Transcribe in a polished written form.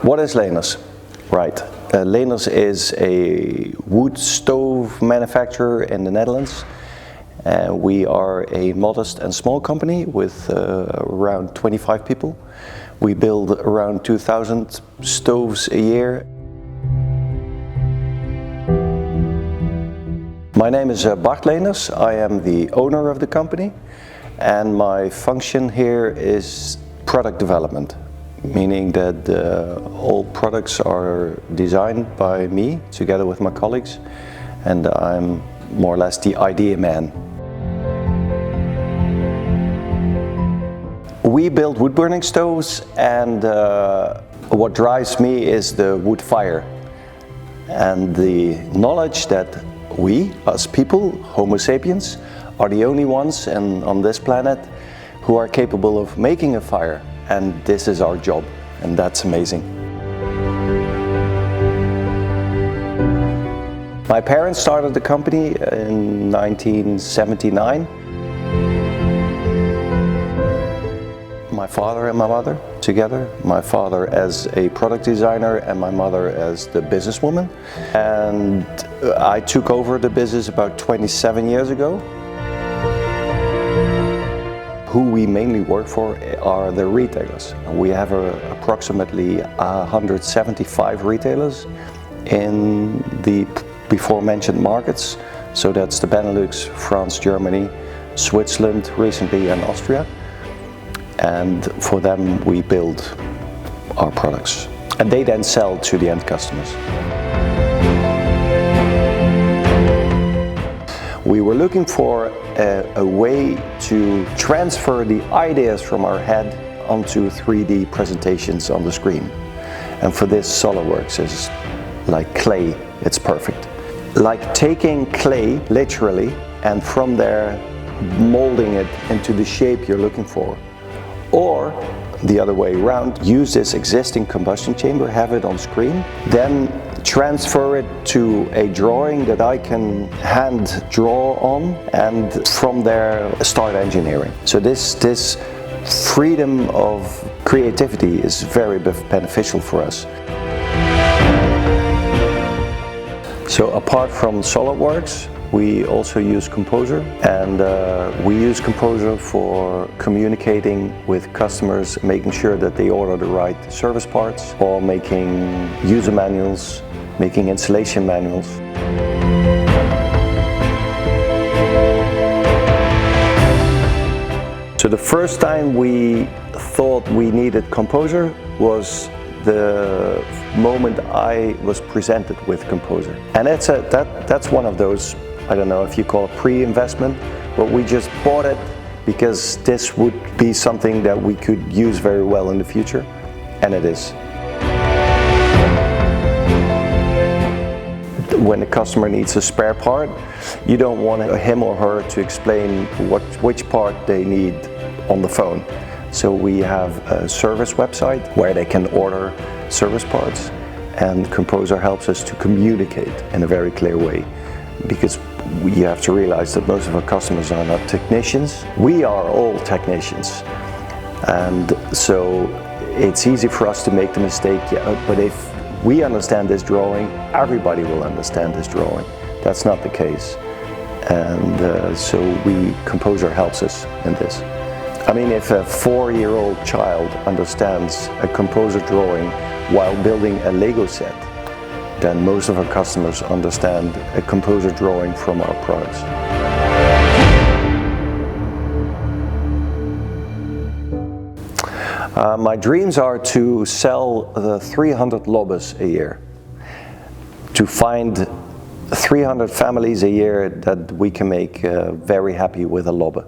What is Leenders? Right. Leenders is a wood stove manufacturer in the Netherlands. We are a modest and small company with around 25 people. We build around 2,000 stoves a year. My name is Bart Leenders. I am the owner of the company, and my function here is product development, meaning that all products are designed by me together with my colleagues, and I'm more or less the idea man. We build wood burning stoves, and what drives me is the wood fire and the knowledge that we, as people, Homo sapiens, are the only ones on this planet who are capable of making a fire, and this is our job, and that's amazing. My parents started the company in 1979. My father and my mother together. My father as a product designer and my mother as the businesswoman. And I took over the business about 27 years ago. Who we mainly work for are the retailers. We have approximately 175 retailers in the before mentioned markets. So that's the Benelux, France, Germany, Switzerland recently, and Austria. And for them we build our products, and they then sell to the end customers. We were looking for a way to transfer the ideas from our head onto 3D presentations on the screen. And for this, SOLIDWORKS is like clay. It's perfect. Like taking clay, literally, and from there molding it into the shape you're looking for. Or the other way around, use this existing combustion chamber, have it on screen, then transfer it to a drawing that I can hand draw on, and from there start engineering. So this freedom of creativity is very beneficial for us. So apart from SOLIDWORKS, we also use Composer, and we use Composer for communicating with customers, making sure that they order the right service parts, or making user manuals, making installation manuals. So the first time we thought we needed Composer was the moment I was presented with Composer. And that's one of those, I don't know if you call it pre-investment, but we just bought it because this would be something that we could use very well in the future, and it is. When the customer needs a spare part, you don't want him or her to explain which part they need on the phone. So we have a service website where they can order service parts, and Composer helps us to communicate in a very clear way. Because you have to realize that most of our customers are not technicians. We are all technicians, and so it's easy for us to make the mistake, but if we understand this drawing, everybody will understand this drawing. That's not the case, and so Composer helps us in this. I mean, if a 4-year-old child understands a Composer drawing while building a Lego set, then most of our customers understand a Composer drawing from our products. My dreams are to sell 300 lobbes a year, to find 300 families a year that we can make very happy with a lobbe.